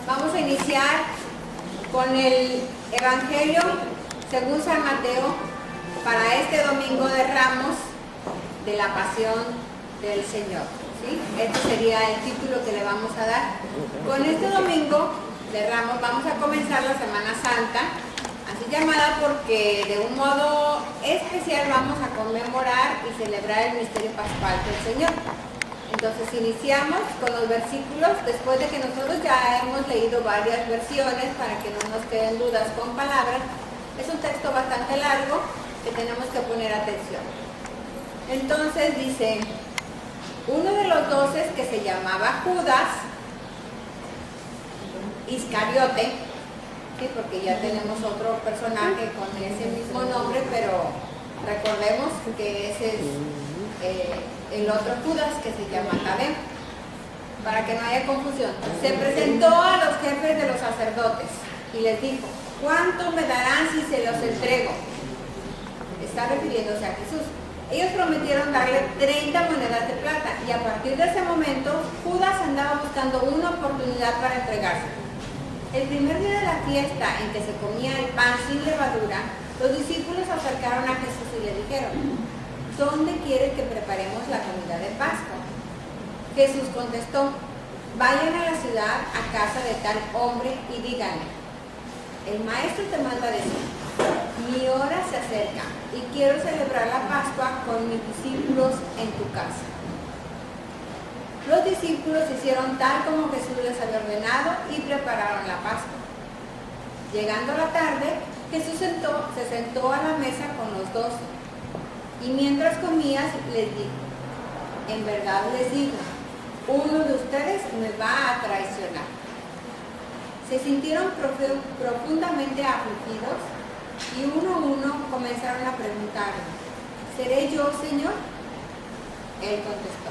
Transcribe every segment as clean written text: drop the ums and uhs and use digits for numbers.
Vamos a iniciar con el Evangelio según San Mateo para este domingo de Ramos de la Pasión del Señor. ¿Sí? Este sería el título que le vamos a dar. Con este domingo de Ramos vamos a comenzar la Semana Santa, así llamada porque de un modo especial vamos a conmemorar y celebrar el misterio pascual del Señor. Entonces iniciamos con los versículos, después de que nosotros ya hemos leído varias versiones para que no nos queden dudas con palabras. Es un texto bastante largo que tenemos que poner atención. Entonces dice, uno de los 12 que se llamaba Judas Iscariote, ¿sí? Porque ya tenemos otro personaje con ese mismo nombre, pero recordemos que ese es el otro Judas, que se llama Tadeo, para que no haya confusión. Se presentó a los jefes de los sacerdotes y les dijo, ¿cuánto me darán si se los entrego? Está refiriéndose a Jesús. Ellos prometieron darle 30 monedas de plata y a partir de ese momento Judas andaba buscando una oportunidad para entregarse. El primer día de la fiesta en que se comía el pan sin levadura, los discípulos se acercaron a Jesús y le dijeron, ¿dónde quiere que preparemos la comida de Pascua? Jesús contestó, vayan a la ciudad, a casa de tal hombre y díganle, el maestro te manda decir, mi hora se acerca y quiero celebrar la Pascua con mis discípulos en tu casa. Los discípulos hicieron tal como Jesús les había ordenado y prepararon la Pascua. Llegando la tarde, Jesús se sentó a la mesa con los 12. Y mientras comías les dijo, en verdad les digo, uno de ustedes me va a traicionar. Se sintieron profundamente afligidos y uno a uno comenzaron a preguntarle, ¿seré yo, Señor? Él contestó,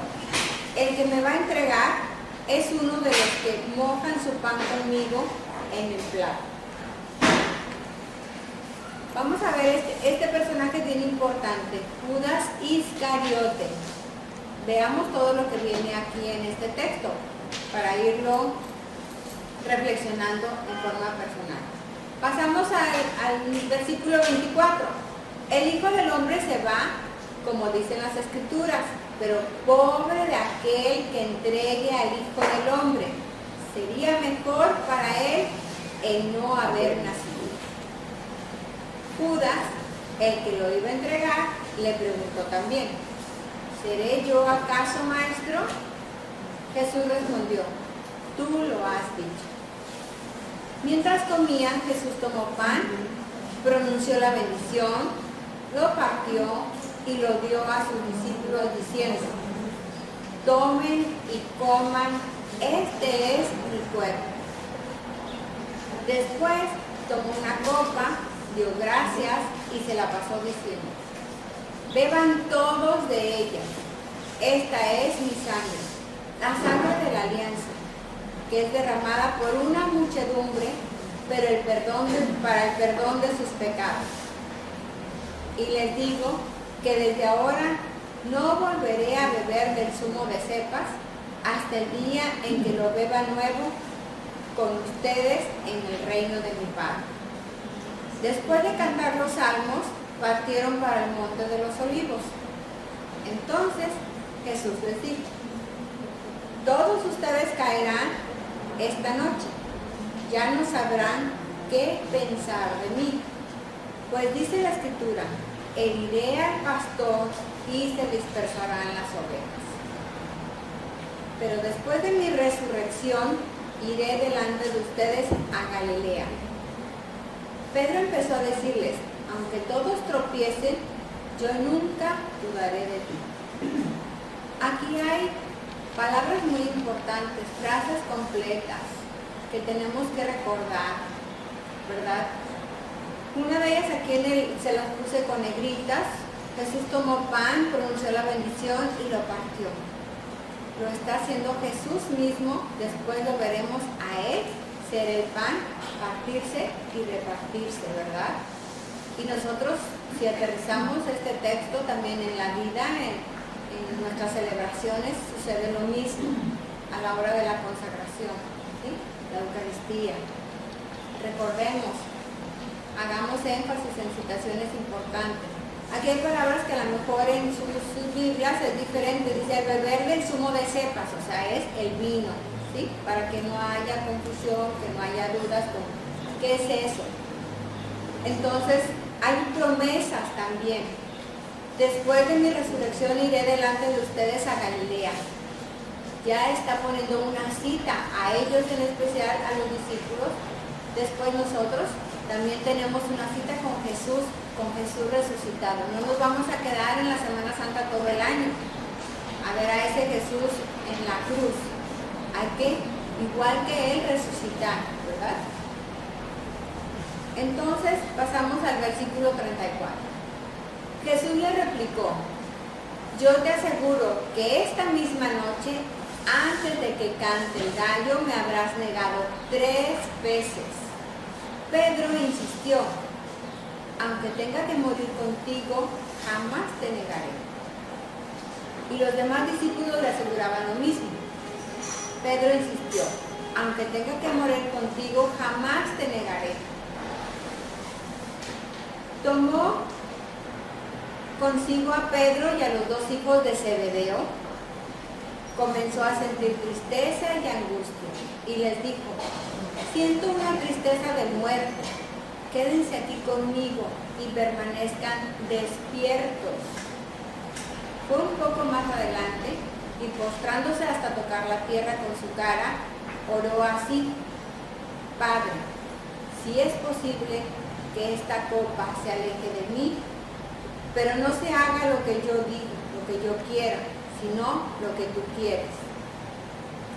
el que me va a entregar es uno de los que mojan su pan conmigo en el plato. Vamos a ver este personaje bien importante, Judas Iscariote. Veamos todo lo que viene aquí en este texto para irlo reflexionando en forma personal. Pasamos al versículo 24. El Hijo del Hombre se va, como dicen las Escrituras, pero pobre de aquel que entregue al Hijo del Hombre. Sería mejor para él el no haber nacido. Judas, el que lo iba a entregar, le preguntó también, ¿seré yo acaso maestro? Jesús respondió, tú lo has dicho. Mientras comían, Jesús tomó pan, pronunció la bendición, lo partió y lo dio a sus discípulos diciendo, tomen y coman, este es mi cuerpo. Después tomó una copa, dio gracias y se la pasó diciendo, beban todos de ella, esta es mi sangre, la sangre de la alianza, que es derramada por una muchedumbre, pero para el perdón de sus pecados. Y les digo que desde ahora no volveré a beber del zumo de cepas hasta el día en que lo beba nuevo con ustedes en el reino de mi Padre. Después de cantar los salmos, partieron para el monte de los olivos. Entonces Jesús les dijo, todos ustedes caerán esta noche, ya no sabrán qué pensar de mí. Pues dice la Escritura, heriré al pastor y se dispersarán las ovejas. Pero después de mi resurrección, iré delante de ustedes a Galilea. Pedro empezó a decirles, aunque todos tropiecen, yo nunca dudaré de ti. Aquí hay palabras muy importantes, frases completas que tenemos que recordar, ¿verdad? Una de ellas aquí se las puse con negritas. Jesús tomó pan, pronunció la bendición y lo partió. Lo está haciendo Jesús mismo, después lo veremos a él ser el pan, partirse y repartirse, ¿verdad? Y nosotros, si aterrizamos este texto también en la vida, en nuestras celebraciones, sucede lo mismo a la hora de la consagración, ¿sí? la Eucaristía. Recordemos, hagamos énfasis en citaciones importantes. Aquí hay palabras que a lo mejor en sus Biblias es diferente. Dice el beber del zumo de cepas, o sea, es el vino, ¿sí? Para que no haya confusión, que no haya dudas con qué es eso. Entonces, hay promesas también. Después de mi resurrección iré delante de ustedes a Galilea. Ya está poniendo una cita a ellos, en especial a los discípulos. Después nosotros también tenemos una cita con Jesús resucitado. No nos vamos a quedar en la Semana Santa todo el año a ver a ese Jesús en la cruz. Hay que, igual que Él, resucitar, ¿verdad? Entonces pasamos al versículo 34. Jesús le replicó: yo te aseguro que esta misma noche, antes de que cante el gallo, me habrás negado 3 veces. Pedro insistió: aunque tenga que morir contigo, jamás te negaré. Y los demás discípulos le aseguraban lo mismo. Pedro insistió: aunque tenga que morir contigo, jamás te negaré. Tomó consigo a Pedro y a los 2 hijos de Zebedeo, comenzó a sentir tristeza y angustia, y les dijo: siento una tristeza de muerte, quédense aquí conmigo y permanezcan despiertos. Fue un poco más adelante, y postrándose hasta tocar la tierra con su cara, oró así: Padre, si es posible que esta copa se aleje de mí, pero no se haga lo que yo digo, lo que yo quiero, sino lo que tú quieres.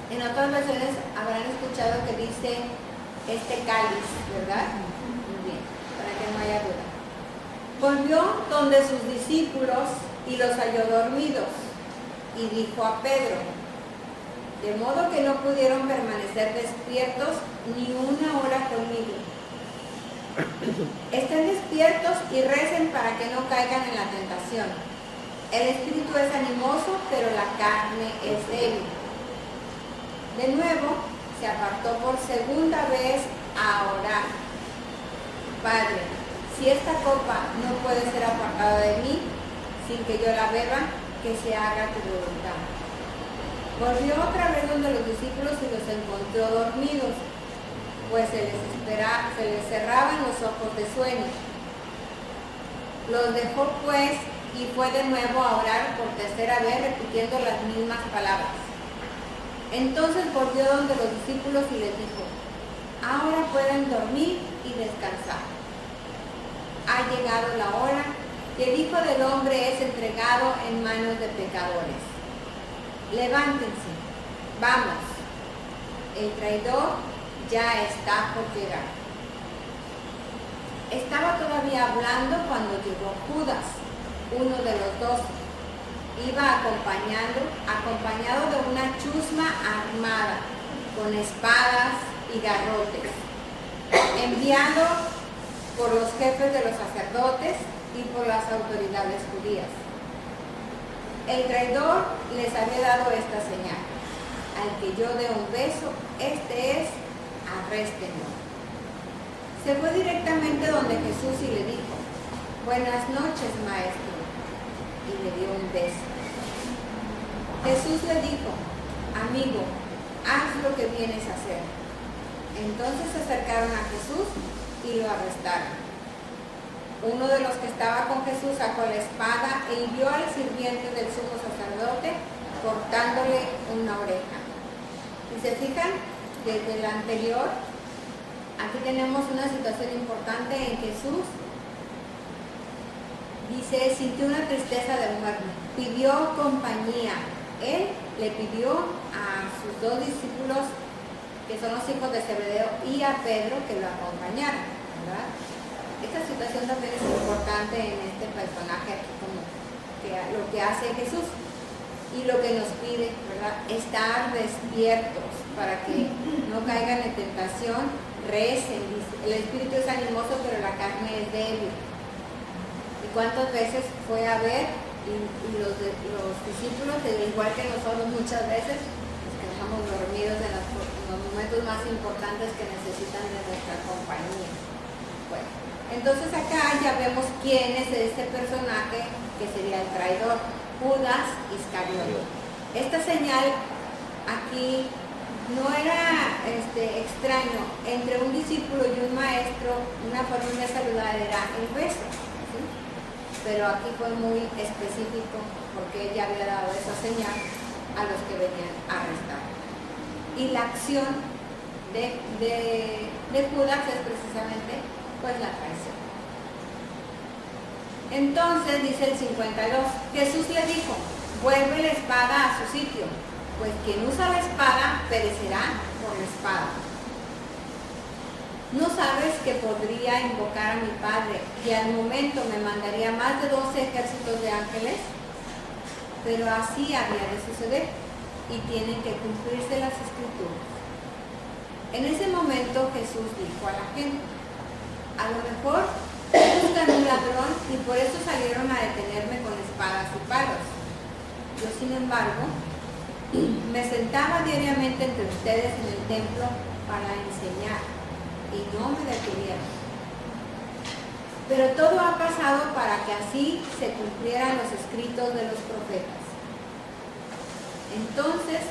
En otras versiones habrán escuchado que dice este cáliz, ¿verdad? Muy bien, para que no haya duda. Volvió donde sus discípulos y los halló dormidos, y dijo a Pedro: de modo que no pudieron permanecer despiertos ni una hora conmigo. Estén despiertos y recen para que no caigan en la tentación. El espíritu es animoso, pero la carne es débil. De nuevo, se apartó por segunda vez a orar: Padre, si esta copa no puede ser apartada de mí, sin que yo la beba, que se haga tu voluntad. Volvió otra vez donde los discípulos y los encontró dormidos, pues se les cerraban los ojos de sueño. Los dejó pues y fue de nuevo a orar por tercera vez, repitiendo las mismas palabras. Entonces volvió donde los discípulos y les dijo: ahora pueden dormir y descansar. Ha llegado la hora y el Hijo del Hombre es entregado en manos de pecadores. Levántense, vamos, el traidor ya está por llegar. Estaba todavía hablando cuando llegó Judas, uno de los 12. Iba acompañado de una chusma armada, con espadas y garrotes, enviado por los jefes de los sacerdotes y por las autoridades judías. El traidor les había dado esta señal: al que yo dé un beso, este es, arréstenlo. Se fue directamente donde Jesús y le dijo: buenas noches, maestro, y le dio un beso. Jesús le dijo: amigo, haz lo que vienes a hacer. Entonces se acercaron a Jesús y lo arrestaron. Uno de los que estaba con Jesús sacó la espada e hirió al sirviente del sumo sacerdote, cortándole una oreja. Si se fijan, desde el anterior, aquí tenemos una situación importante en Jesús. Dice: sintió una tristeza de muerte, pidió compañía. Él le pidió a sus 2 discípulos, que son los hijos de Zebedeo, y a Pedro que lo acompañaran, ¿verdad? Esta situación también es importante en este personaje aquí, como que lo que hace Jesús y lo que nos pide, ¿verdad? Estar despiertos para que no caigan en tentación. Recen, el espíritu es animoso, pero la carne es débil. ¿Y cuántas veces fue a ver? Y los discípulos, igual que nosotros muchas veces, nos quedamos dormidos en las los momentos más importantes que necesitan de nuestra compañía. Bueno, entonces acá ya vemos quién es este personaje que sería el traidor, Judas Iscariote. Esta señal aquí no era extraño. Entre un discípulo y un maestro, una forma de saludar era el beso, ¿sí? Pero aquí fue muy específico porque ella había dado esa señal a los que venían a arrestar. Y la acción de Judas es precisamente pues la traición. Entonces dice el 52, Jesús le dijo, vuelve la espada a su sitio, pues quien usa la espada perecerá por la espada. ¿No sabes que podría invocar a mi Padre y al momento me mandaría más de 12 ejércitos de ángeles? Pero así había de suceder y tienen que cumplirse las escrituras. En ese momento Jesús dijo a la gente, a lo mejor buscan un ladrón y por eso salieron a detenerme con espadas y palos. Yo, sin embargo, me sentaba diariamente entre ustedes en el templo para enseñar y no me detuvieron. Pero todo ha pasado para que así se cumplieran los escritos de los profetas. Entonces,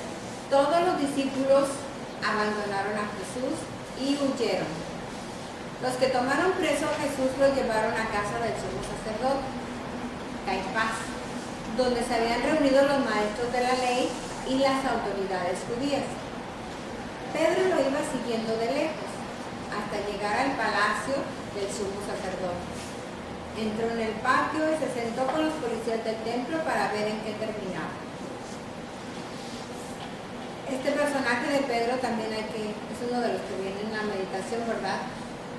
todos los discípulos abandonaron a Jesús y huyeron. Los que tomaron preso a Jesús lo llevaron a casa del sumo sacerdote, Caifás, donde se habían reunido los maestros de la ley y las autoridades judías. Pedro lo iba siguiendo de lejos, hasta llegar al palacio del sumo sacerdote. Entró en el patio y se sentó con los policías del templo para ver en qué terminaba. Este personaje de Pedro también es uno de los que viene en la meditación, ¿verdad?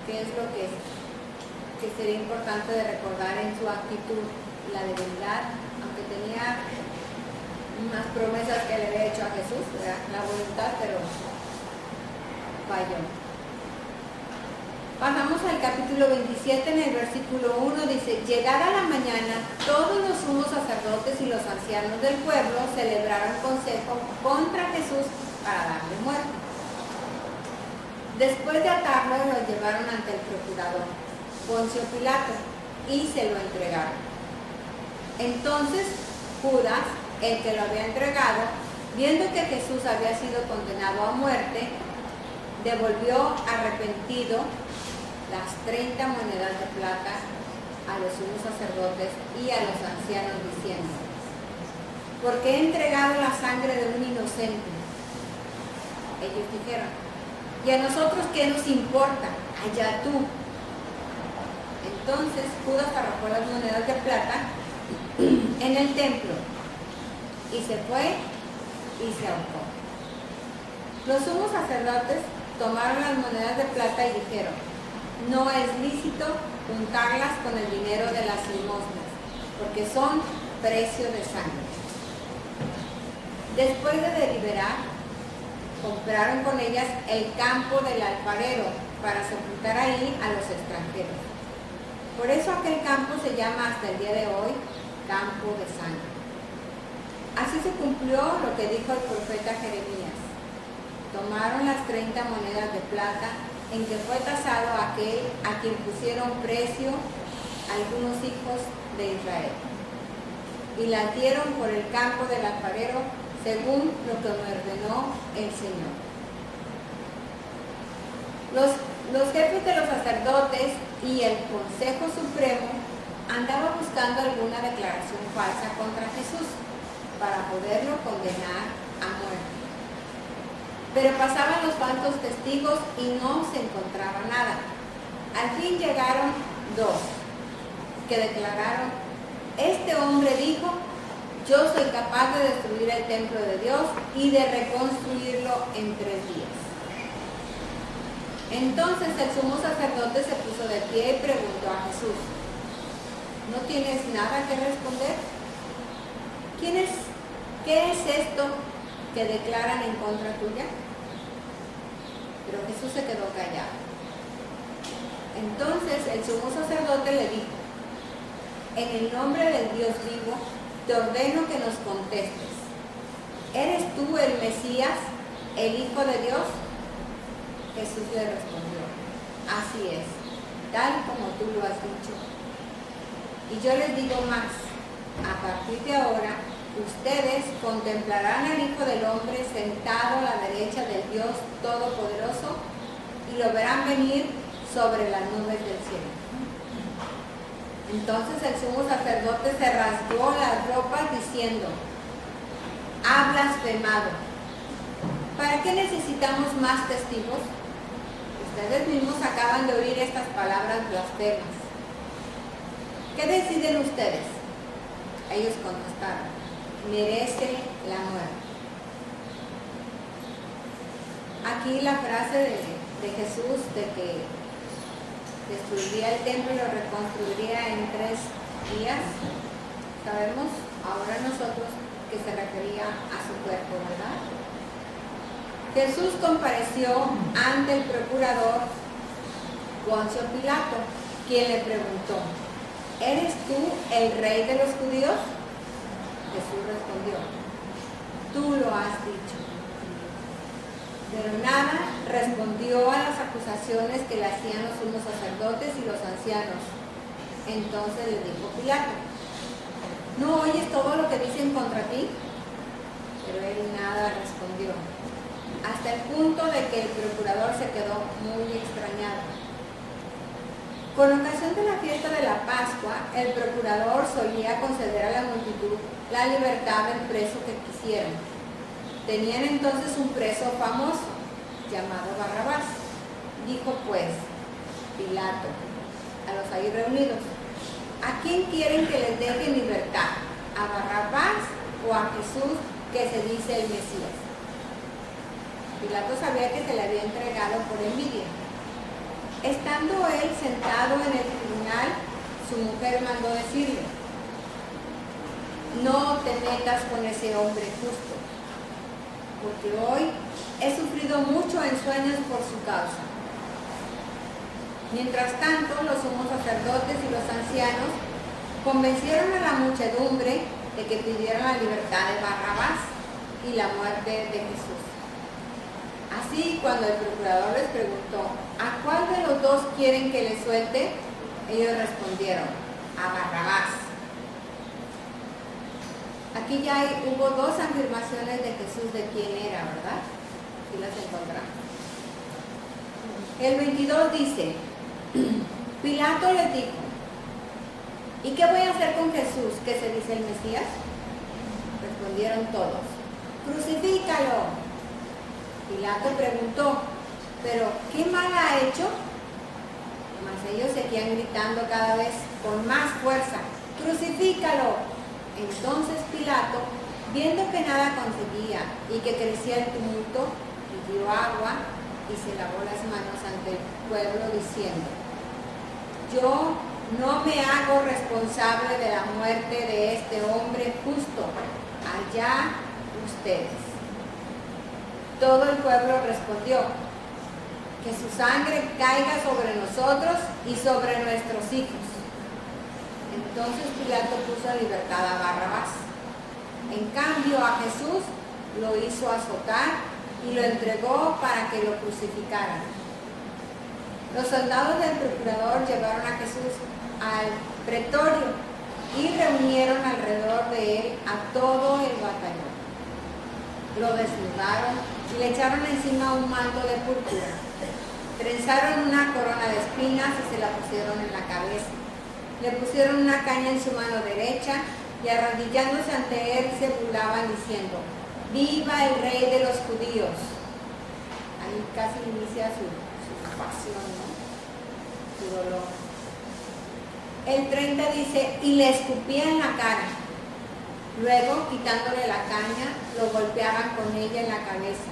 ¿Qué es lo que sería importante de recordar en su actitud? La debilidad, aunque tenía unas promesas que le había hecho a Jesús, ¿verdad? La voluntad, pero falló. Pasamos al capítulo 27, en el versículo 1, dice, llegada la mañana, todos los sumos sacerdotes y los ancianos del pueblo celebraron consejo contra Jesús para darle muerte. Después de atarlo, lo llevaron ante el procurador, Poncio Pilato, y se lo entregaron. Entonces, Judas, el que lo había entregado, viendo que Jesús había sido condenado a muerte, devolvió arrepentido las 30 monedas de plata a los sumos sacerdotes y a los ancianos, diciendo, porque he entregado la sangre de un inocente. Ellos dijeron, ¿y a nosotros qué nos importa? Allá tú. Entonces Judas arrojó las monedas de plata en el templo y se fue y se ahorcó. Los sumos sacerdotes tomaron las monedas de plata y dijeron, no es lícito juntarlas con el dinero de las limosnas, porque son precio de sangre. Después de deliberar, compraron con ellas el campo del alfarero para sepultar ahí a los extranjeros. Por eso aquel campo se llama hasta el día de hoy campo de sangre. Así se cumplió lo que dijo el profeta Jeremías. Tomaron las 30 monedas de plata en que fue tasado aquel a quien pusieron precio algunos hijos de Israel, y las dieron por el campo del alfarero según lo que me ordenó el Señor. Los jefes de los sacerdotes y el Consejo Supremo andaban buscando alguna declaración falsa contra Jesús para poderlo condenar a muerte. Pero pasaban los falsos testigos y no se encontraba nada. Al fin llegaron dos que declararon, este hombre dijo, yo soy capaz de destruir el templo de Dios y de reconstruirlo en 3 días. Entonces el sumo sacerdote se puso de pie y preguntó a Jesús, ¿no tienes nada que responder? ¿Qué es esto que declaran en contra tuya? Pero Jesús se quedó callado. Entonces el sumo sacerdote le dijo, en el nombre del Dios vivo, te ordeno que nos contestes. ¿Eres tú el Mesías, el Hijo de Dios? Jesús le respondió, así es, tal como tú lo has dicho. Y yo les digo más, a partir de ahora, ustedes contemplarán al Hijo del Hombre sentado a la derecha del Dios Todopoderoso y lo verán venir sobre las nubes del cielo. Entonces el sumo sacerdote se rasgó las ropas diciendo, ha blasfemado. ¿Para qué necesitamos más testigos? Ustedes mismos acaban de oír estas palabras blasfemas. ¿Qué deciden ustedes? Ellos contestaron, merece la muerte. Aquí la frase de Jesús de que destruiría el templo y lo reconstruiría en 3 días, sabemos ahora nosotros que se refería a su cuerpo, ¿verdad? Jesús compareció ante el procurador Poncio Pilato, quien le preguntó, ¿eres tú el rey de los judíos? Jesús respondió, tú lo has dicho. Pero nada respondió a las acusaciones que le hacían los sumos sacerdotes y los ancianos. Entonces le dijo Pilato, ¿no oyes todo lo que dicen contra ti? Pero él nada respondió, hasta el punto de que el procurador se quedó muy extrañado. Con ocasión de la fiesta de la Pascua, el procurador solía conceder a la multitud la libertad del preso que quisieran. Tenían entonces un preso famoso, llamado Barrabás. Dijo pues Pilato a los ahí reunidos, ¿a quién quieren que les deje libertad? ¿A Barrabás o a Jesús, que se dice el Mesías? Pilato sabía que se le había entregado por envidia. Estando él sentado en el tribunal, su mujer mandó decirle, no te metas con ese hombre justo, porque hoy he sufrido mucho en sueños por su causa. Mientras tanto, los sumos sacerdotes y los ancianos convencieron a la muchedumbre de que pidieran la libertad de Barrabás y la muerte de Jesús. Así, cuando el procurador les preguntó, ¿a cuál de los dos quieren que le suelte? Ellos respondieron, a Barrabás. Aquí ya hubo 2 afirmaciones de Jesús de quién era, ¿verdad? Aquí las encontramos. El 22 dice, Pilato les dijo, ¿y qué voy a hacer con Jesús, que se dice el Mesías? Respondieron todos, crucifícalo. Pilato preguntó, ¿pero qué mal ha hecho? Mas ellos seguían gritando cada vez con más fuerza, ¡crucifícalo! Entonces Pilato, viendo que nada conseguía y que crecía el tumulto, pidió agua y se lavó las manos ante el pueblo diciendo, yo no me hago responsable de la muerte de este hombre justo, allá ustedes. Todo el pueblo respondió, que su sangre caiga sobre nosotros y sobre nuestros hijos. Entonces Pilato puso en libertad a Barrabás. En cambio a Jesús lo hizo azotar y lo entregó para que lo crucificaran. Los soldados del procurador llevaron a Jesús al pretorio y reunieron alrededor de él a todo el batallón. Lo desnudaron y le echaron encima un manto de púrpura. Trenzaron una corona de espinas y se la pusieron en la cabeza. Le pusieron una caña en su mano derecha y arrodillándose ante él se burlaban diciendo, ¡viva el rey de los judíos! Ahí casi inicia su pasión, ¿no? Su dolor. El 30 dice, y le escupía en la cara. Luego, quitándole la caña, lo golpeaban con ella en la cabeza.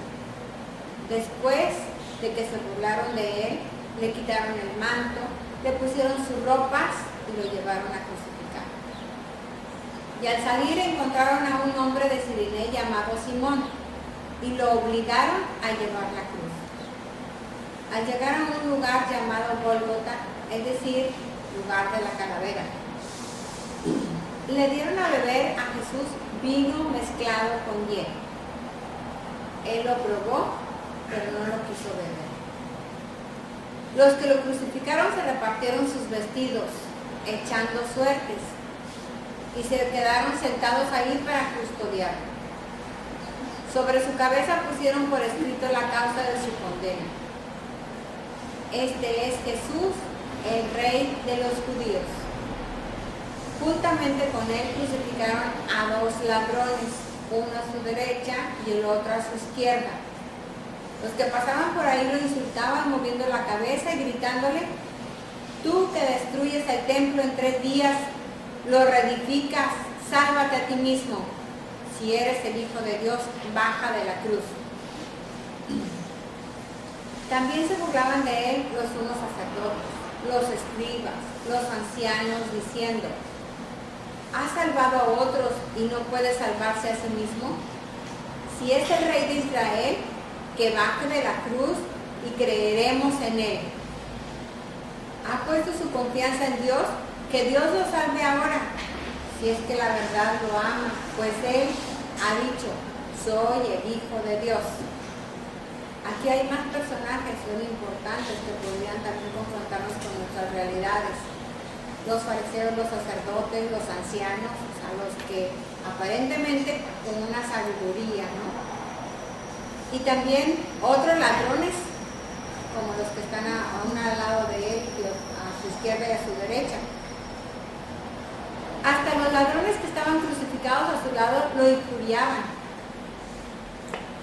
Después de que se burlaron de él, le quitaron el manto, le pusieron sus ropas y lo llevaron a crucificar. Y al salir encontraron a un hombre de Cirené llamado Simón y lo obligaron a llevar la cruz. Al llegar a un lugar llamado Gólgota, es decir, lugar de la calavera, le dieron a beber a Jesús vino mezclado con hiel. Él lo probó, pero no lo quiso beber. Los que lo crucificaron se repartieron sus vestidos, echando suertes, y se quedaron sentados ahí para custodiarlo. Sobre su cabeza pusieron por escrito la causa de su condena. Este es Jesús, el Rey de los judíos. Juntamente con él crucificaron a dos ladrones, uno a su derecha y el otro a su izquierda. Los que pasaban por ahí lo insultaban moviendo la cabeza y gritándole: tú que destruyes el templo en 3 días, lo reedificas, sálvate a ti mismo. Si eres el Hijo de Dios, baja de la cruz. También se burlaban de él los sumos sacerdotes, los escribas, los ancianos, diciendo: ¿ha salvado a otros y no puede salvarse a sí mismo? Si es el Rey de Israel, que baje de la cruz y creeremos en él. ¿Ha puesto su confianza en Dios? Que Dios lo salve ahora, si es que la verdad lo ama, pues él ha dicho: soy el Hijo de Dios. Aquí hay más personajes muy importantes que podrían también confrontarnos con nuestras realidades. Los fariseos, los sacerdotes, los ancianos, o sea, los que aparentemente con una sabiduría, ¿no? Y también otros ladrones, como los que están a un lado de él, a su izquierda y a su derecha. Hasta los ladrones que estaban crucificados a su lado lo injuriaban.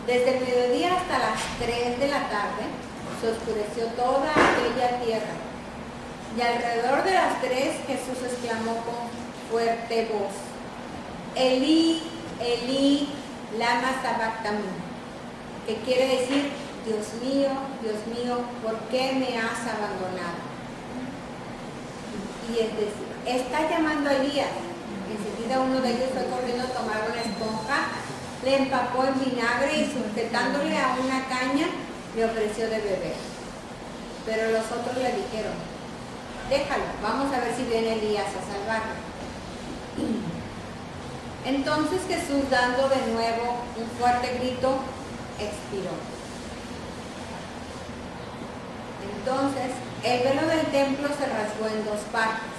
Desde el mediodía hasta las 3 de la tarde se oscureció toda aquella tierra. Y alrededor de las 3 Jesús exclamó con fuerte voz: Elí, Elí, lama sabactani, que quiere decir: Dios mío, ¿por qué me has abandonado? Y es decir, está llamando a Elías. Enseguida uno de ellos fue corriendo a tomar una esponja, le empapó en vinagre y sujetándole a una caña le ofreció de beber. Pero los otros le dijeron: déjalo, vamos a ver si viene Elías a salvarlo. Entonces Jesús, dando de nuevo un fuerte grito, expiró. Entonces el velo del templo se rasgó en 2 partes,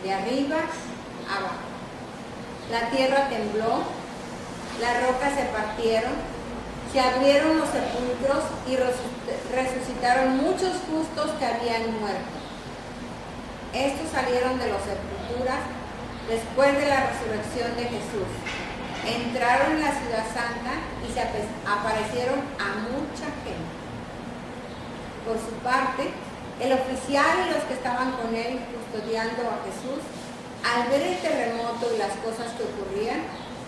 de arriba abajo. La tierra tembló, las rocas se partieron, se abrieron los sepulcros y resucitaron muchos justos que habían muerto. Estos salieron de las sepulturas después de la resurrección de Jesús. Entraron en la ciudad santa y se aparecieron a mucha gente. Por su parte, el oficial y los que estaban con él custodiando a Jesús, al ver el terremoto y las cosas que ocurrían,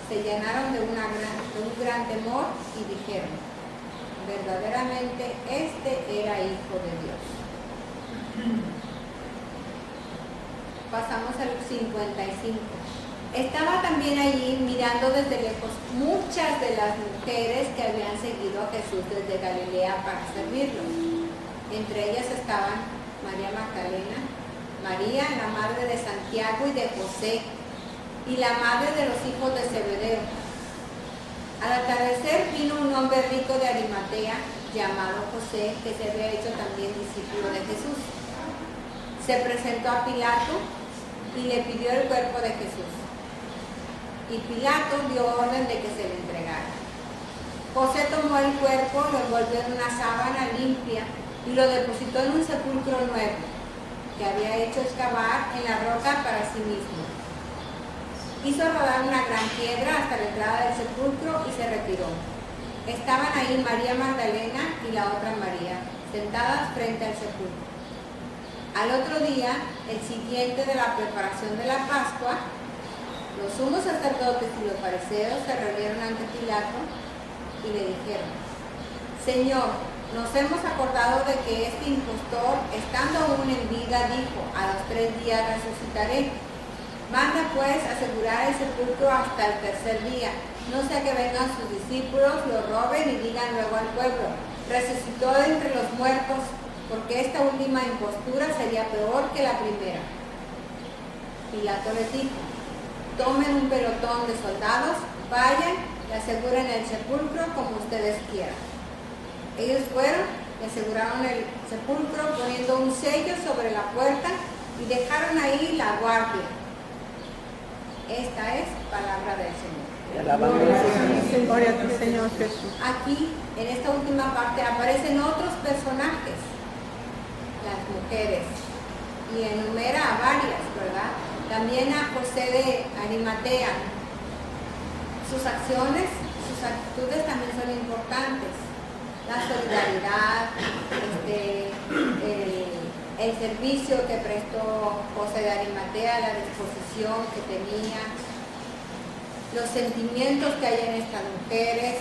se llenaron de un gran temor y dijeron: verdaderamente este era Hijo de Dios. Pasamos al 55. Estaba también allí mirando desde lejos muchas de las mujeres que habían seguido a Jesús desde Galilea para servirlo. Entre ellas estaban María Magdalena, María, la madre de Santiago y de José, y la madre de los hijos de Zebedeo. Al atardecer vino un hombre rico de Arimatea, llamado José, que se había hecho también discípulo de Jesús. Se presentó a Pilato y le pidió el cuerpo de Jesús. Y Pilato dio orden de que se le entregara. José tomó el cuerpo, lo envolvió en una sábana limpia y lo depositó en un sepulcro nuevo, que había hecho excavar en la roca para sí mismo. Hizo rodar una gran piedra hasta la entrada del sepulcro y se retiró. Estaban ahí María Magdalena y la otra María, sentadas frente al sepulcro. Al otro día, el siguiente de la preparación de la Pascua, los sumos sacerdotes y los fariseos se reunieron ante Pilato y le dijeron: Señor, nos hemos acordado de que este impostor, estando aún en vida, dijo: a los 3 días resucitaré. Manda pues asegurar el sepulcro hasta el 3er día, no sea que vengan sus discípulos, lo roben y digan luego al pueblo: resucitó de entre los muertos, porque esta última impostura sería peor que la primera. Pilato les dijo: tomen un pelotón de soldados, vayan y aseguren el sepulcro como ustedes quieran. Ellos fueron, y aseguraron el sepulcro poniendo un sello sobre la puerta y dejaron ahí la guardia. Esta es palabra del Señor. Gloria a ti, Señor Jesús. Aquí, en esta última parte, aparecen otros personajes, las mujeres, y enumera a varias, ¿verdad? También a José de Arimatea. Sus acciones, sus actitudes también son importantes. La solidaridad, el servicio que prestó José de Arimatea, la disposición que tenía, los sentimientos que hay en estas mujeres,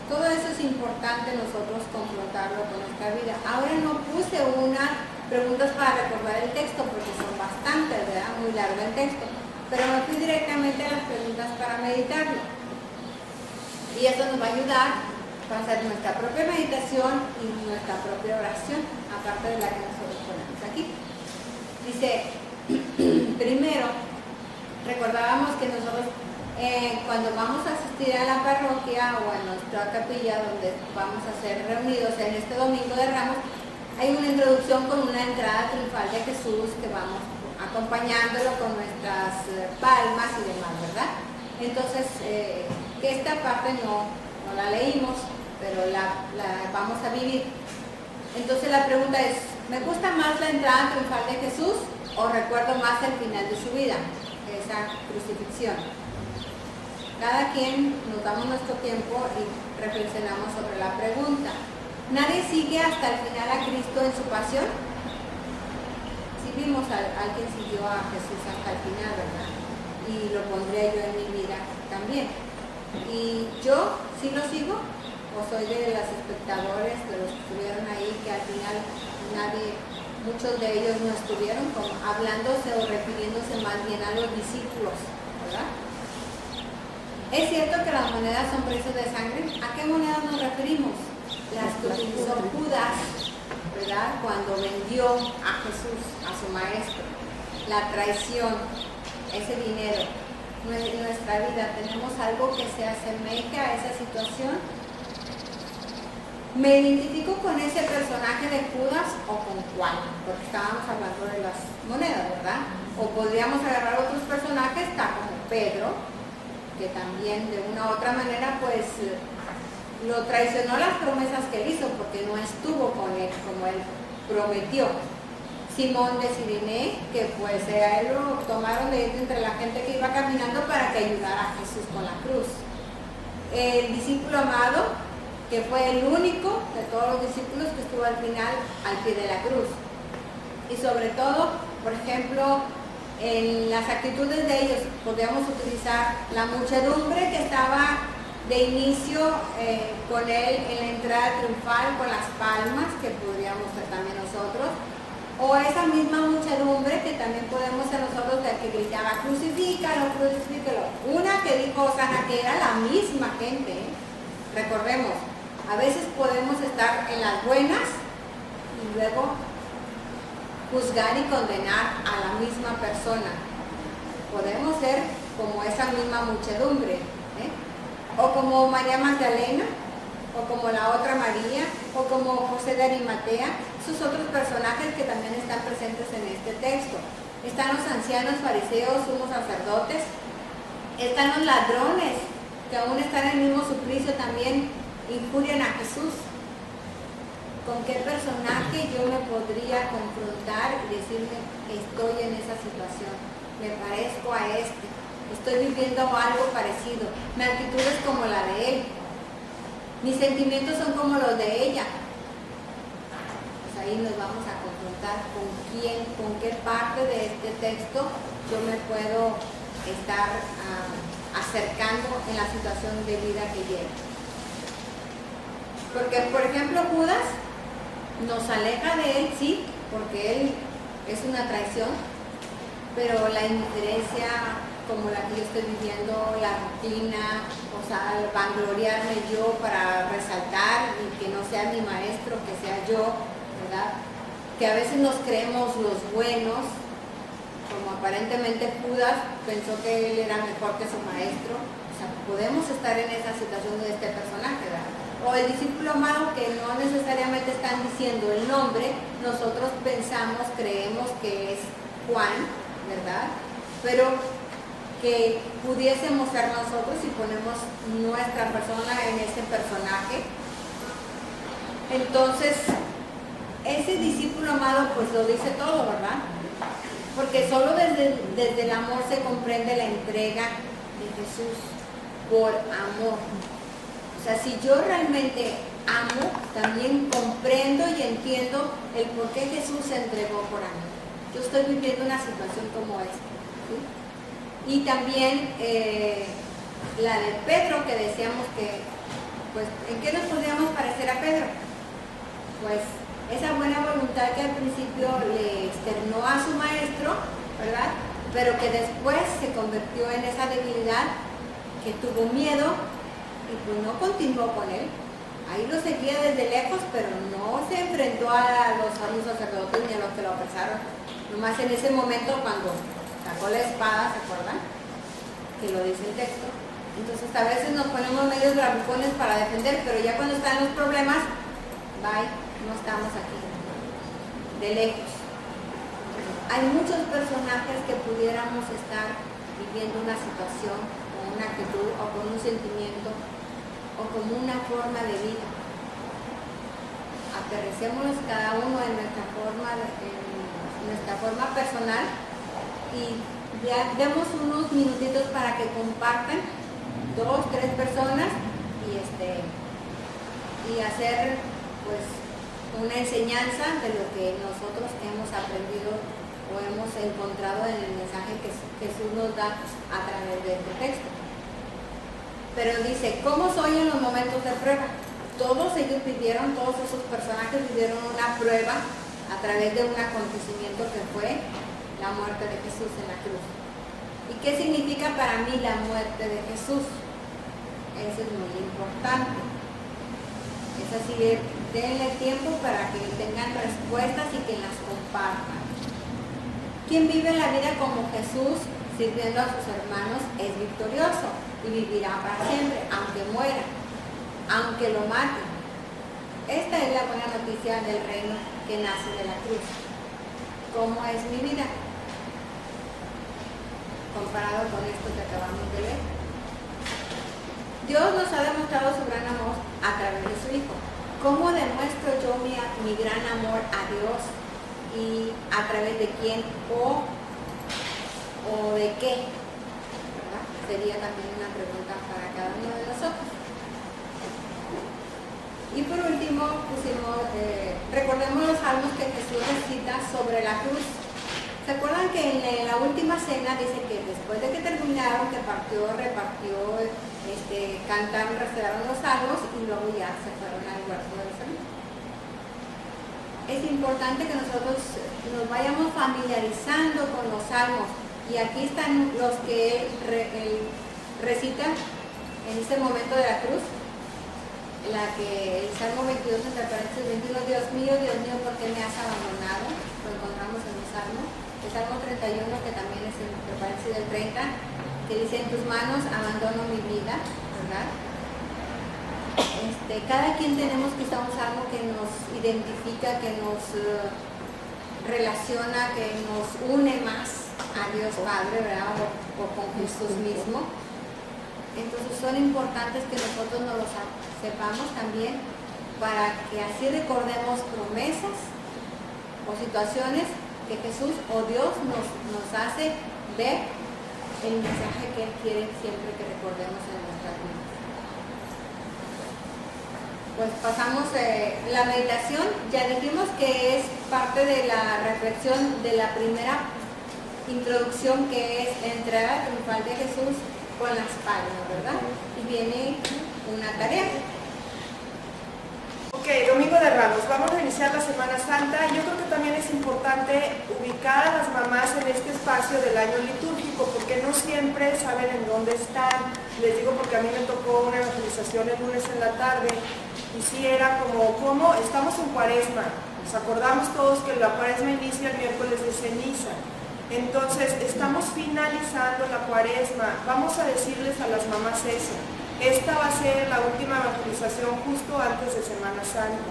todo eso es importante nosotros confrontarlo con nuestra vida. Ahora no puse unas preguntas para recordar el texto porque son bastantes, ¿verdad? Muy largo el texto, pero me fui directamente a las preguntas para meditarlo. Y eso nos va a ayudar para hacer nuestra propia meditación y nuestra propia oración, aparte de la que nosotros ponemos aquí. Dice, primero, recordábamos que nosotros cuando vamos a asistir a la parroquia o a nuestra capilla donde vamos a ser reunidos en este domingo de Ramos, hay una introducción con una entrada triunfal de Jesús que vamos acompañándolo con nuestras palmas y demás, ¿verdad? Entonces, que esta parte no la leímos, pero la vamos a vivir. Entonces la pregunta es, ¿me gusta más la entrada triunfal de Jesús o recuerdo más el final de su vida, esa crucifixión? Cada quien nos damos nuestro tiempo y reflexionamos sobre la pregunta. ¿Nadie sigue hasta el final a Cristo en su pasión? Sí vimos a alguien siguió a Jesús hasta el final, ¿verdad? Y lo pondría yo en mi vida también. ¿Y yo sí lo sigo? ¿O soy de los espectadores, de los que estuvieron ahí, que al final muchos de ellos no estuvieron, como hablándose o refiriéndose más bien a los discípulos, ¿verdad? ¿Es cierto que las monedas son precios de sangre? ¿A qué monedas nos referimos? Las que utilizó Judas, ¿verdad? Cuando vendió a Jesús, a su maestro. La traición, ese dinero. En nuestra vida, ¿tenemos algo que se asemeje a esa situación? ¿Me identifico con ese personaje de Judas o con cuál? Porque estábamos hablando de las monedas, ¿verdad? O podríamos agarrar otros personajes, está como Pedro, que también de una u otra manera pues lo traicionó las promesas que él hizo porque no estuvo con él como él prometió. Simón de Cirene, que pues a él lo tomaron de entre la gente que iba caminando para que ayudara a Jesús con la cruz. El discípulo amado, que fue el único de todos los discípulos que estuvo al final al pie de la cruz. Y sobre todo, por ejemplo, en las actitudes de ellos podríamos utilizar la muchedumbre que estaba de inicio con él en la entrada triunfal con las palmas, que podríamos ser también nosotros, o esa misma muchedumbre que también podemos ser nosotros, de que gritaba crucifícalo, crucifícalo. Una que dijo Osana, que era la misma gente, ¿eh? Recordemos, a veces podemos estar en las buenas y luego juzgar y condenar a la misma persona. Podemos ser como esa misma muchedumbre, o como María Magdalena, o como la otra María, o como José de Arimatea, esos otros personajes que también están presentes en este texto. Están los ancianos fariseos, sumos sacerdotes, están los ladrones, que aún están en el mismo suplicio, también injurian a Jesús. ¿Con qué personaje yo me podría confrontar y decirme que estoy en esa situación? Me parezco a este, estoy viviendo algo parecido. Mi actitud es como la de él, mis sentimientos son como los de ella. Pues ahí nos vamos a confrontar con quién, con qué parte de este texto yo me puedo estar acercando en la situación de vida que llevo. Porque, por ejemplo, Judas nos aleja de él, sí, porque él es una traición, pero la indiferencia como la que yo estoy viviendo, la rutina, o sea, el vangloriarme yo para resaltar y que no sea mi maestro, que sea yo, ¿verdad? Que a veces nos creemos los buenos como aparentemente Judas pensó que él era mejor que su maestro. O sea, podemos estar en esa situación de este personaje, ¿verdad? O el discípulo amado, que no necesariamente están diciendo el nombre, nosotros pensamos, creemos que es Juan, ¿verdad? Pero que pudiésemos ser nosotros si ponemos nuestra persona en ese personaje. Entonces, ese discípulo amado pues lo dice todo, ¿verdad? Porque solo desde el amor se comprende la entrega de Jesús por amor. O sea, si yo realmente amo, también comprendo y entiendo el por qué Jesús se entregó por amor. Yo estoy viviendo una situación como esta, ¿sí? Y también la de Pedro, que decíamos que, pues, ¿en qué nos podríamos parecer a Pedro? Pues esa buena voluntad que al principio le externó a su maestro, ¿verdad? Pero que después se convirtió en esa debilidad, que tuvo miedo y pues no continuó con él. Ahí lo seguía desde lejos, pero no se enfrentó a los sacerdotes ni a los que lo apresaron. Nomás en ese momento cuando sacó la espada, ¿se acuerdan? Que lo dice el texto. Entonces a veces nos ponemos medios bravucones para defender, pero ya cuando están los problemas, bye, no estamos aquí. De lejos. Hay muchos personajes que pudiéramos estar viviendo una situación, con una actitud, o con un sentimiento, o como una forma de vida. Aterricémonos cada uno en nuestra forma personal y ya demos unos minutitos para que compartan 2, 3 personas y hacer pues una enseñanza de lo que nosotros hemos aprendido o hemos encontrado en el mensaje que Jesús nos da a través de este texto. Pero dice, ¿cómo soy en los momentos de prueba? Todos ellos vivieron, todos esos personajes vivieron una prueba a través de un acontecimiento que fue la muerte de Jesús en la cruz. ¿Y qué significa para mí la muerte de Jesús? Eso es muy importante. Es así, denle tiempo para que tengan respuestas y que las compartan. Quien vive la vida como Jesús, sirviendo a sus hermanos, es victorioso y vivirá para siempre, aunque muera, aunque lo maten. Esta es la buena noticia del reino que nace de la cruz. ¿Cómo es mi vida? Comparado con esto que acabamos de ver. Dios nos ha demostrado su gran amor a través de su Hijo. ¿Cómo demuestro yo mi gran amor a Dios? ¿Y a través de quién? ¿O de qué? ¿Verdad? Sería también una pregunta para cada uno de nosotros. Y por último recordemos los salmos que Jesús recita sobre la cruz. ¿Se acuerdan que en la última cena dice que después de que terminaron, que repartió, cantaron, recitaron los salmos y luego ya se fueron al huerto del Señor? Es importante que nosotros nos vayamos familiarizando con los salmos. Y aquí están los que él recita en ese momento de la cruz. El Salmo 22, entre paréntesis 21, Dios mío, ¿por qué me has abandonado? Lo encontramos en el Salmo. El Salmo 31, que también es entre paréntesis del 30, que dice, en tus manos abandono mi vida, ¿verdad? Cada quien tenemos quizá un salmo que nos identifica, que nos relaciona, que nos une más a Dios Padre, ¿verdad? O con Jesús mismo. Entonces son importantes que nosotros nos los sepamos también para que así recordemos promesas o situaciones que Jesús o Dios nos hace ver el mensaje que Él quiere siempre que recordemos en nuestras vidas. Pues pasamos la meditación, ya dijimos que es parte de la reflexión de la primera introducción, que es la entrada triunfal de Jesús con las palmas, ¿verdad? Y viene una tarea. Ok, Domingo de Ramos, vamos a iniciar la Semana Santa. Yo creo que también es importante ubicar a las mamás en este espacio del año litúrgico, porque no siempre saben en dónde están. Les digo porque a mí me tocó una evangelización el lunes en la tarde, y sí era como estamos en Cuaresma. Nos acordamos todos que la Cuaresma inicia el miércoles de ceniza. Entonces, estamos finalizando la Cuaresma. Vamos a decirles a las mamás eso. Esta va a ser la última evangelización justo antes de Semana Santa.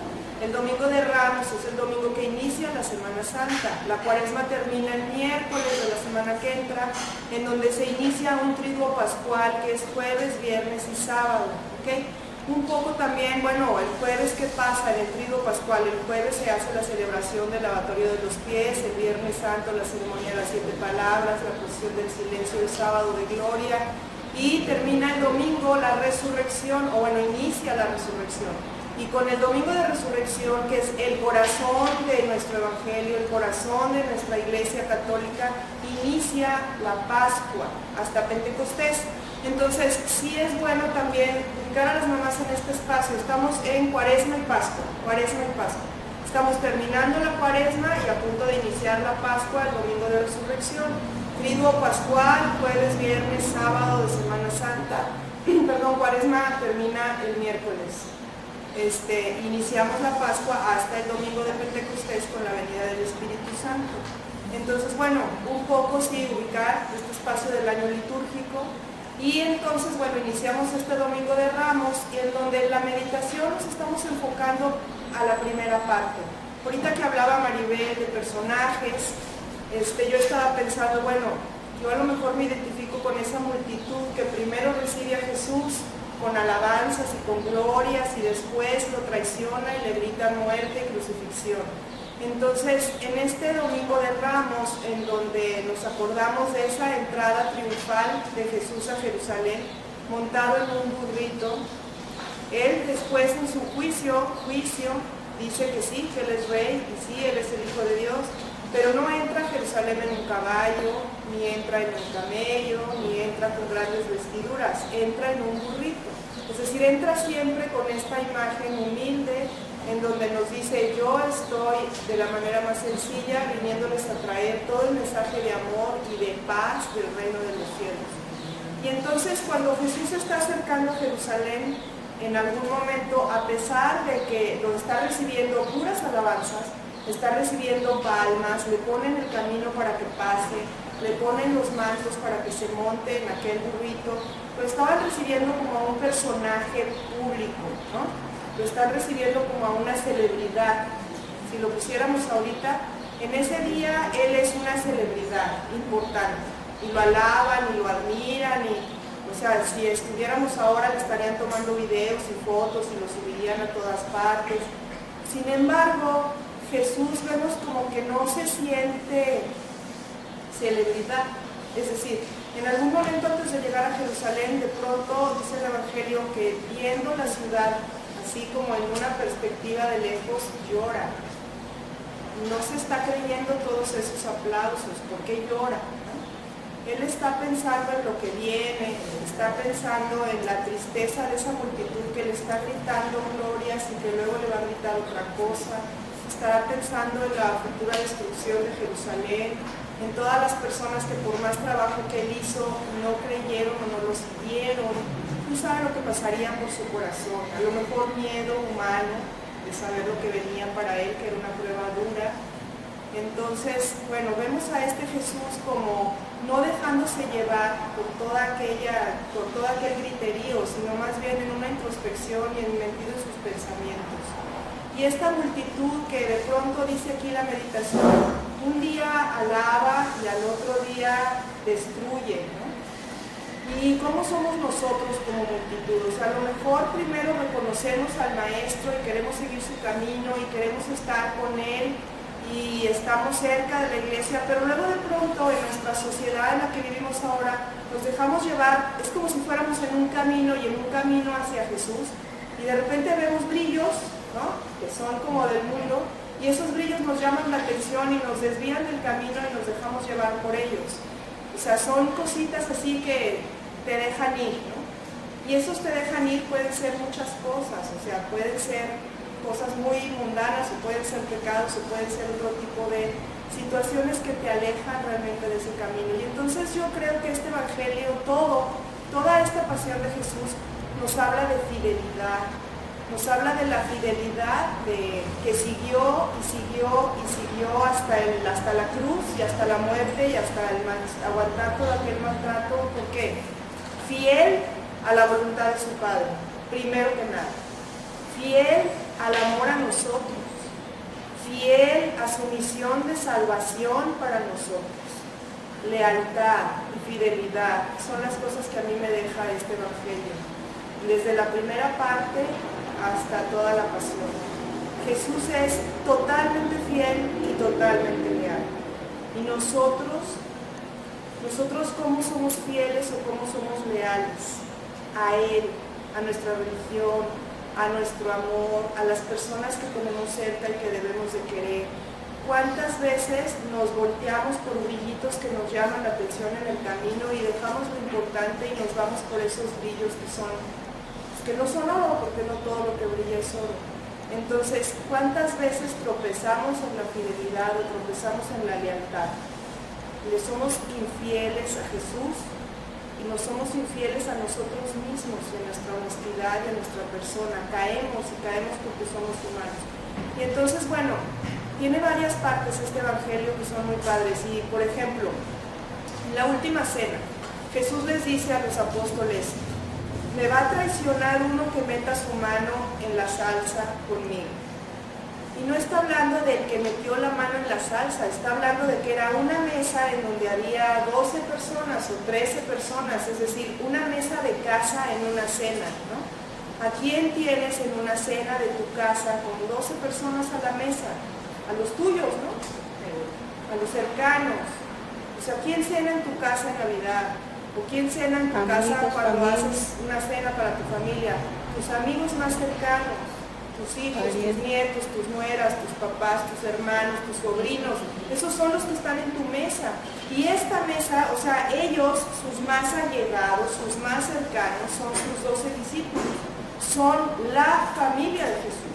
El Domingo de Ramos es el domingo que inicia la Semana Santa. La Cuaresma termina el miércoles de la semana que entra, en donde se inicia un triduo pascual, que es jueves, viernes y sábado. ¿Okay? Un poco también, bueno, el jueves, ¿qué pasa en el triduo pascual? El jueves se hace la celebración del lavatorio de los pies, el viernes santo la ceremonia de las 7 palabras, la procesión del silencio, el sábado de gloria, y termina el domingo la resurrección, o bueno, inicia la resurrección. Y con el domingo de resurrección, que es el corazón de nuestro evangelio, el corazón de nuestra iglesia católica, inicia la Pascua hasta Pentecostés. Entonces, sí es bueno también ubicar a las mamás en este espacio. Estamos en Cuaresma y Pascua, Cuaresma y Pascua. Estamos terminando la Cuaresma y a punto de iniciar la Pascua, el domingo de resurrección. Triduo pascual, jueves, viernes, sábado de Semana Santa. Perdón, Cuaresma termina el miércoles. Iniciamos la Pascua hasta el domingo de Pentecostés con la venida del Espíritu Santo. Entonces, bueno, un poco sí ubicar este espacio del año litúrgico. Y entonces, bueno, iniciamos este Domingo de Ramos, y en donde la meditación nos estamos enfocando a la primera parte. Ahorita que hablaba Maribel de personajes, yo estaba pensando, bueno, yo a lo mejor me identifico con esa multitud que primero recibe a Jesús con alabanzas y con glorias, y después lo traiciona y le grita muerte y crucifixión. Entonces, en este Domingo de Ramos, en donde nos acordamos de esa entrada triunfal de Jesús a Jerusalén, montado en un burrito, él después en su juicio, dice que sí, que él es rey, y sí, él es el Hijo de Dios, pero no entra a Jerusalén en un caballo, ni entra en un camello, ni entra con grandes vestiduras, entra en un burrito. Es decir, entra siempre con esta imagen humilde, en donde nos dice, yo estoy de la manera más sencilla viniéndoles a traer todo el mensaje de amor y de paz del reino de los cielos. Y entonces, cuando Jesús se está acercando a Jerusalén, en algún momento, a pesar de que lo está recibiendo puras alabanzas, está recibiendo palmas, le ponen el camino para que pase, le ponen los mantos para que se monte en aquel burrito, lo estaban recibiendo como a un personaje público, ¿no? Lo están recibiendo como a una celebridad. Si lo pusiéramos ahorita, en ese día él es una celebridad importante, y lo alaban y lo admiran, o sea, si estuviéramos ahora le estarían tomando videos y fotos y lo subirían a todas partes. Sin embargo, Jesús vemos como que no se siente celebridad. Es decir, en algún momento antes de llegar a Jerusalén, de pronto dice el Evangelio que viendo la ciudad, así como en una perspectiva de lejos, llora. No se está creyendo todos esos aplausos. ¿Por qué llora? ¿No? Él está pensando en lo que viene, está pensando en la tristeza de esa multitud que le está gritando glorias y que luego le va a gritar otra cosa. Estará pensando en la futura destrucción de Jerusalén, en todas las personas que por más trabajo que él hizo no creyeron o no lo siguieron. Tú sabes lo que pasaría por su corazón, a lo mejor miedo humano de saber lo que venía para él, que era una prueba dura. Entonces, bueno, vemos a este Jesús como no dejándose llevar por todo aquel griterío, sino más bien en una introspección y en metido en sus pensamientos. Y esta multitud que de pronto dice aquí la meditación, un día alaba y al otro día destruye, ¿no? ¿Y cómo somos nosotros como multitud? O sea, a lo mejor primero reconocemos al Maestro y queremos seguir su camino y queremos estar con Él y estamos cerca de la iglesia, pero luego de pronto en nuestra sociedad en la que vivimos ahora nos dejamos llevar, es como si fuéramos en un camino y en un camino hacia Jesús, y de repente vemos brillos, ¿no?, que son como del mundo, y esos brillos nos llaman la atención y nos desvían del camino y nos dejamos llevar por ellos. O sea, son cositas así que te dejan ir, ¿no? Y esos te dejan ir pueden ser muchas cosas, o sea, pueden ser cosas muy mundanas, o pueden ser pecados, o pueden ser otro tipo de situaciones que te alejan realmente de ese camino. Y entonces yo creo que este Evangelio, toda esta pasión de Jesús nos habla de fidelidad, nos habla de la fidelidad que siguió y siguió y siguió hasta la cruz y hasta la muerte y hasta aguantar todo aquel maltrato. ¿Por qué? Fiel a la voluntad de su Padre, primero que nada. Fiel al amor a nosotros. Fiel a su misión de salvación para nosotros. Lealtad y fidelidad son las cosas que a mí me deja este Evangelio. Desde la primera parte hasta toda la pasión. Jesús es totalmente fiel y totalmente leal. Y nosotros ¿cómo somos fieles o cómo somos leales? A Él, a nuestra religión, a nuestro amor, a las personas que tenemos cerca y que debemos de querer. ¿Cuántas veces nos volteamos por brillitos que nos llaman la atención en el camino y dejamos lo importante y nos vamos por esos brillos que no son oro, porque no todo lo que brilla es oro? Entonces, ¿cuántas veces tropezamos en la fidelidad o tropezamos en la lealtad? Le somos infieles a Jesús y nos somos infieles a nosotros mismos, en nuestra honestidad y en nuestra persona. Caemos y caemos porque somos humanos. Y entonces, bueno, tiene varias partes este Evangelio que son muy padres. Y, por ejemplo, en la última cena, Jesús les dice a los apóstoles: me va a traicionar uno que meta su mano en la salsa conmigo. Y no está hablando del que metió la mano en la salsa, está hablando de que era una mesa en donde había 12 personas o 13 personas, es decir, una mesa de casa en una cena, ¿no? ¿A quién tienes en una cena de tu casa con 12 personas a la mesa? A los tuyos, ¿no? A los cercanos. O sea, ¿quién cena en tu casa en Navidad? ¿O quién cena en tu casa cuando haces una cena para tu familia? Tus amigos más cercanos, tus hijos, tus nietos, tus nueras, tus papás, tus hermanos, tus sobrinos. Esos son los que están en tu mesa. Y esta mesa, o sea, ellos, sus más allegados, sus más cercanos, son sus 12 discípulos. Son la familia de Jesús.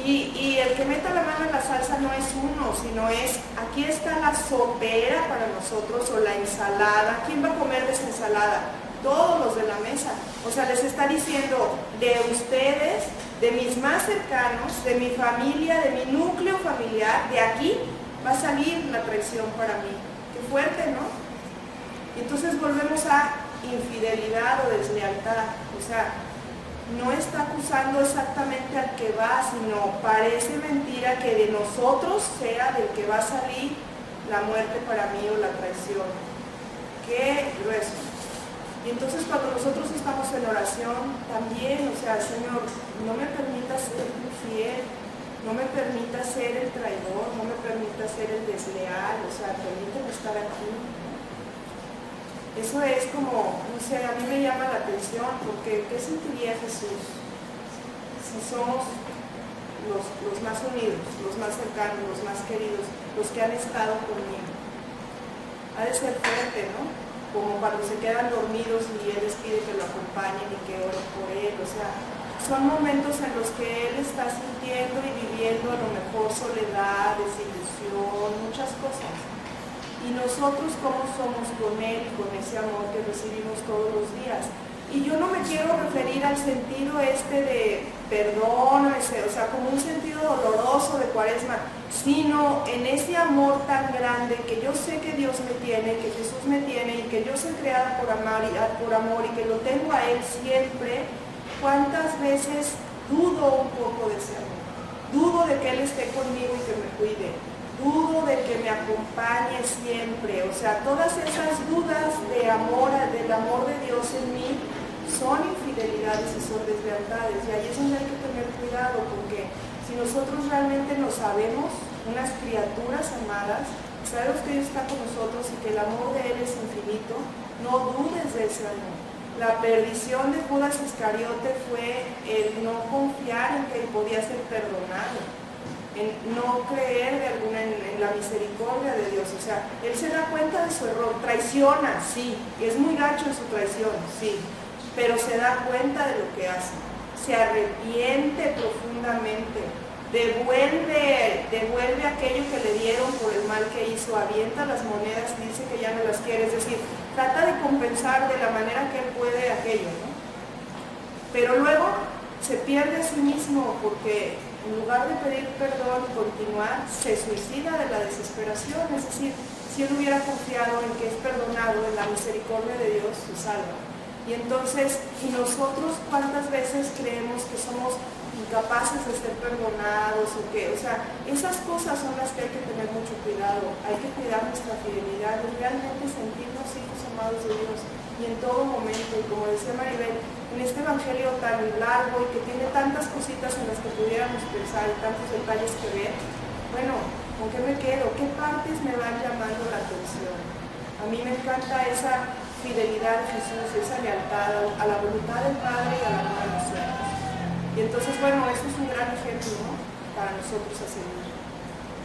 Y el que meta la mano en la salsa no es uno, sino es, aquí está la sopera para nosotros, o la ensalada. ¿Quién va a comer de esa ensalada? Todos los de la mesa. O sea, les está diciendo, de ustedes, de mis más cercanos, de mi familia, de mi núcleo familiar, de aquí va a salir la traición para mí. Qué fuerte, ¿no? Y entonces volvemos a infidelidad o deslealtad. O sea, no está acusando exactamente al que va, sino parece mentira que de nosotros sea del que va a salir la muerte para mí o la traición. Qué grueso. Y entonces cuando nosotros estamos en oración, también, o sea, Señor, no me permitas ser infiel, no me permitas ser el traidor, no me permitas ser el desleal, o sea, permíteme estar aquí. Eso es como, no sé, a mí me llama la atención, porque ¿qué sentiría Jesús si somos los más unidos, los más cercanos, los más queridos, los que han estado conmigo? Ha de ser fuerte, ¿no? Como cuando se quedan dormidos y Él les pide que lo acompañen y que oren por Él. O sea, son momentos en los que Él está sintiendo y viviendo a lo mejor soledad, desilusión, muchas cosas. Y nosotros, ¿cómo somos con Él, con ese amor que recibimos todos los días? Y yo no me quiero referir al sentido de perdón, o sea, como un sentido doloroso de Cuaresma, sino en ese amor tan grande que yo sé que Dios me tiene, que Jesús me tiene, y que yo soy creada por amor y que lo tengo a Él siempre. ¿Cuántas veces dudo un poco de ese amor? Dudo de que Él esté conmigo y que me cuide. Dudo de que me acompañe siempre. O sea, todas esas dudas de amor, del amor de Dios en mí, son infidelidades y son deslealtades. Y ahí es donde hay que tener cuidado, porque si nosotros realmente nos sabemos unas criaturas amadas, sabemos que Dios está con nosotros y que el amor de Él es infinito, no dudes de ese amor. La perdición de Judas Iscariote fue el no confiar en que Él podía ser perdonado, en no creer en la misericordia de Dios. O sea, Él se da cuenta de su error, traiciona, sí, es muy gacho en su traición, sí, pero se da cuenta de lo que hace, se arrepiente profundamente, devuelve aquello que le dieron por el mal que hizo, avienta las monedas y dice que ya no las quiere, es decir, trata de compensar de la manera que él puede aquello, ¿no? Pero luego se pierde a sí mismo porque en lugar de pedir perdón y continuar, se suicida de la desesperación. Es decir, si él hubiera confiado en que es perdonado, en la misericordia de Dios, se salva. Y entonces, ¿y nosotros cuántas veces creemos que somos incapaces de ser perdonados o que, o sea, esas cosas son las que hay que tener mucho cuidado, hay que cuidar nuestra fidelidad y realmente sentirnos hijos amados de Dios y en todo momento, y como decía Maribel, en este evangelio tan largo y que tiene tantas cositas en las que pudiéramos pensar y tantos detalles que ver, bueno, ¿con qué me quedo? ¿Qué partes me van llamando la atención? A mí me encanta esa fidelidad de Jesús, esa lealtad a la voluntad del Padre y a la voluntad de los hijos. Y entonces, bueno, eso es un gran ejemplo, ¿no?, para nosotros a seguir.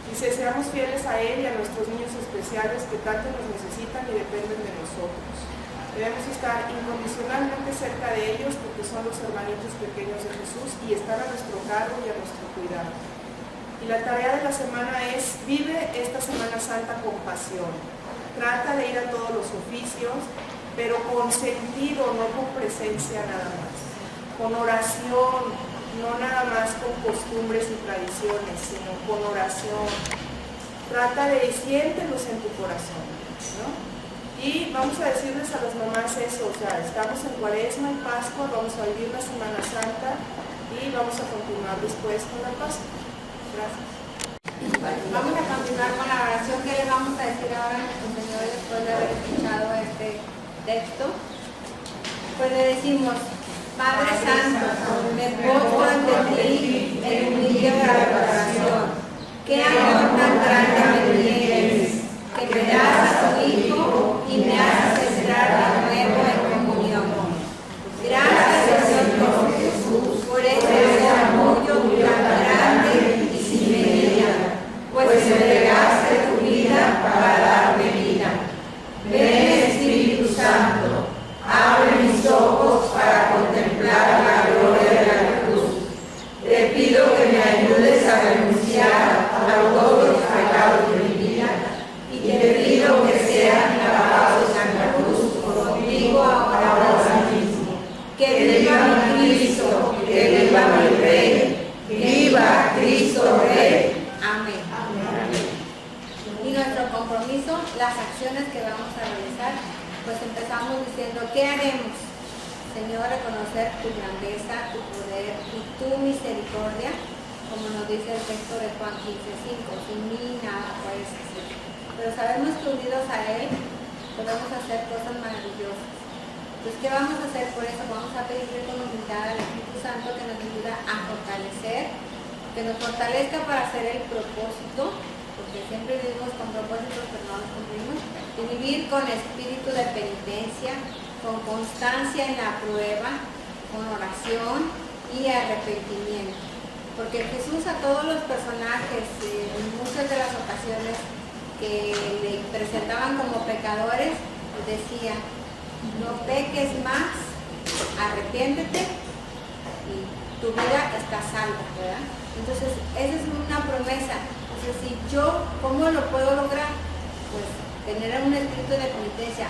Dice, seamos fieles a Él y a nuestros niños especiales que tanto nos necesitan y dependen de nosotros. Debemos estar incondicionalmente cerca de ellos porque son los hermanitos pequeños de Jesús y están a nuestro cargo y a nuestro cuidado. Y la tarea de la semana es, vive esta Semana Santa con pasión. Trata de ir a todos los oficios, pero con sentido, no con presencia nada más. Con oración, no nada más con costumbres y tradiciones, sino con oración. Trata de siéntelos en tu corazón, ¿no? Y vamos a decirles a las mamás eso, o sea, estamos en Cuaresma y Pascua, vamos a vivir la Semana Santa y vamos a continuar después con la Pascua. Gracias. Vamos a continuar con la oración que le vamos a decir ahora a nuestro Señor después de haber escuchado este texto. Pues le decimos, Padre Santo, me postro ante ti en humilde adoración. Qué amor tan grande me tienes, que me das a tu Hijo y me haces entrar de nuevo en comunión. Gracias, Señor Jesús, por ese amor tan grande y sin medida, pues entregaste tu vida para darme vida. Ven, Espíritu Santo, abre mis ojos para contemplar la gloria de la cruz. Te pido que me ayudes a renunciar a todos los pecados de mi vida y te pido que sean clavados en la cruz contigo ahora mismo. Que viva mi Cristo, que viva mi Rey, viva Cristo Rey. Amén. Y nuestro compromiso, las acciones que vamos a realizar, pues empezamos diciendo, ¿qué haremos? Señor, reconocer tu grandeza, tu poder y tu misericordia, como nos dice el texto de Juan 15:5, sin mí nada puedes hacer. Pero sabemos que unidos a Él podemos hacer cosas maravillosas. Entonces, ¿qué vamos a hacer por eso? Vamos a pedirle con humildad al Espíritu Santo que nos ayude a fortalecer, que nos fortalezca para hacer el propósito, porque siempre vivimos con propósitos pero no los cumplimos, y vivir con espíritu de penitencia, con constancia en la prueba, con oración y arrepentimiento. Porque Jesús a todos los personajes, en muchas de las ocasiones que le presentaban como pecadores, les decía, no peques más, arrepiéntete y tu vida está salva, ¿verdad? Entonces, esa es una promesa. Entonces, si yo, ¿cómo lo puedo lograr? Pues tener un espíritu de penitencia.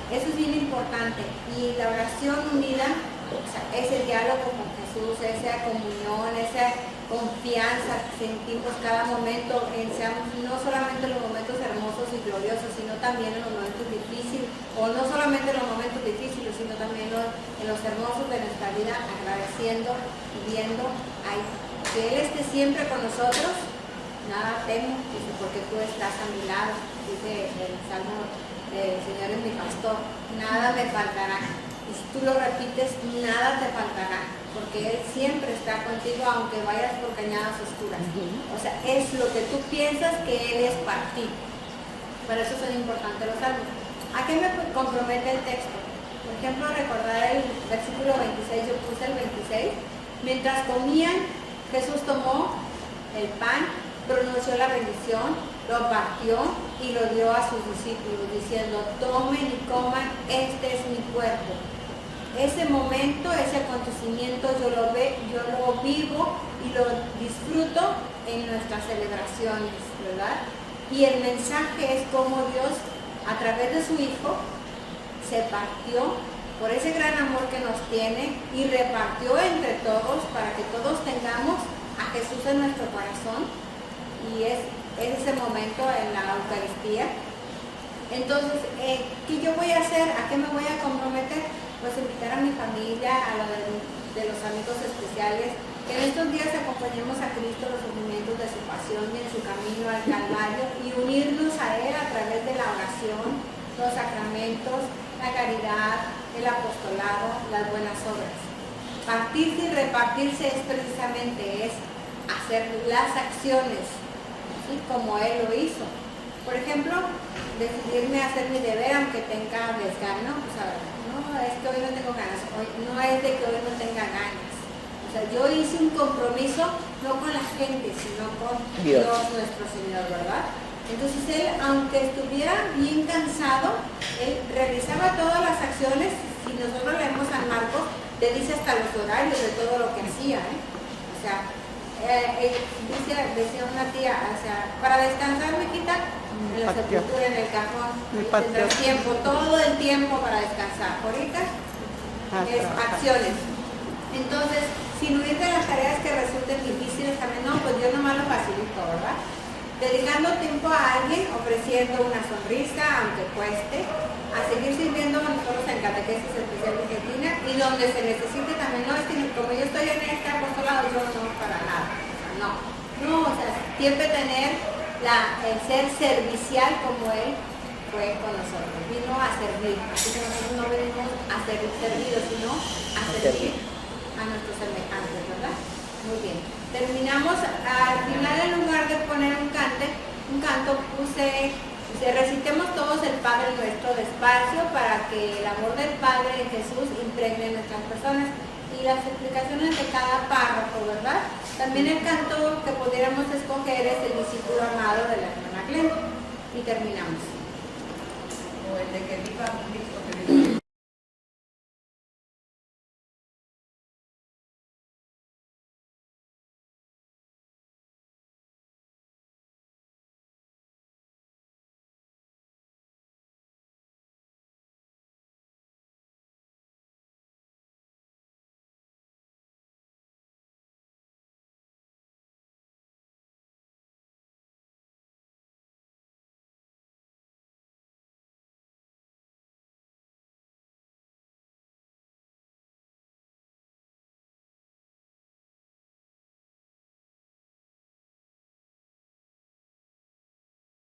Eso es bien importante. Y la oración unida, o sea, ese diálogo con Jesús, esa comunión, esa confianza que sentimos cada momento, no solamente en los momentos hermosos y gloriosos, sino también en los momentos difíciles, o no solamente en los momentos difíciles, sino también en los hermosos de nuestra vida, agradeciendo y viendo que Él esté siempre con nosotros. Nada temo, dice, porque tú estás a mi lado, dice el Salmo. El Señor es mi pastor, nada me faltará. Y si tú lo repites, nada te faltará, porque Él siempre está contigo, aunque vayas por cañadas oscuras. O sea, es lo que tú piensas que Él es para ti. Por eso son importantes los salmos. ¿A qué me compromete el texto? Por ejemplo, recordar el versículo 26, yo puse el 26. Mientras comían, Jesús tomó el pan, pronunció la bendición, lo partió y lo dio a sus discípulos, diciendo, tomen y coman, este es mi cuerpo. Ese momento, ese acontecimiento, yo lo vivo y lo disfruto en nuestras celebraciones, ¿verdad? Y el mensaje es cómo Dios, a través de su Hijo, se partió por ese gran amor que nos tiene y repartió entre todos para que todos tengamos a Jesús en nuestro corazón, y es ese momento en la Eucaristía. Entonces, ¿qué yo voy a hacer? ¿A qué me voy a comprometer? Pues invitar a mi familia, a la de los amigos especiales, que en estos días acompañemos a Cristo en los sufrimientos de su pasión y en su camino al Calvario, y unirnos a Él a través de la oración, los sacramentos, la caridad, el apostolado, las buenas obras. Partirse y repartirse es precisamente eso, hacer las acciones, ¿sí? Como Él lo hizo. Por ejemplo, decidirme a hacer mi deber aunque tenga desgano, pues a ver, no, es que hoy no tengo ganas, no es de que hoy no tenga ganas. O sea, yo hice un compromiso no con la gente, sino con Dios nuestro Señor, ¿verdad? Entonces él, aunque estuviera bien cansado, él realizaba todas las acciones. Si nosotros leemos a Marcos, te dice hasta los horarios de todo lo que hacía, ¿eh? O sea, decía una tía, o sea, para descansar, me quita en la sepultura, en el cajón, tendrás tiempo, todo el tiempo para descansar. Ahorita es acciones. Entonces, sin huir de las tareas que resulten difíciles también, no, pues yo nomás lo facilito, ¿verdad? Dedicando tiempo a alguien, ofreciendo una sonrisa, aunque cueste, a seguir sirviendo nosotros en catequesis especial argentina, y donde se necesite también, no es que como yo estoy en este apostolado, yo no para nada, o sea, siempre tener el ser servicial como Él fue con nosotros, vino a servir, así que nosotros no venimos a ser servidos, sino a servir a nuestros semejantes, ¿verdad? Muy bien. Terminamos, al final en lugar de poner un canto puse, recitemos todos el Padre Nuestro despacio para que el amor del Padre en Jesús impregne nuestras personas, y las explicaciones de cada párrafo, ¿verdad? También el canto que pudiéramos escoger es el discípulo amado de la hermana Glenda, y terminamos. O el de que viva Cristo.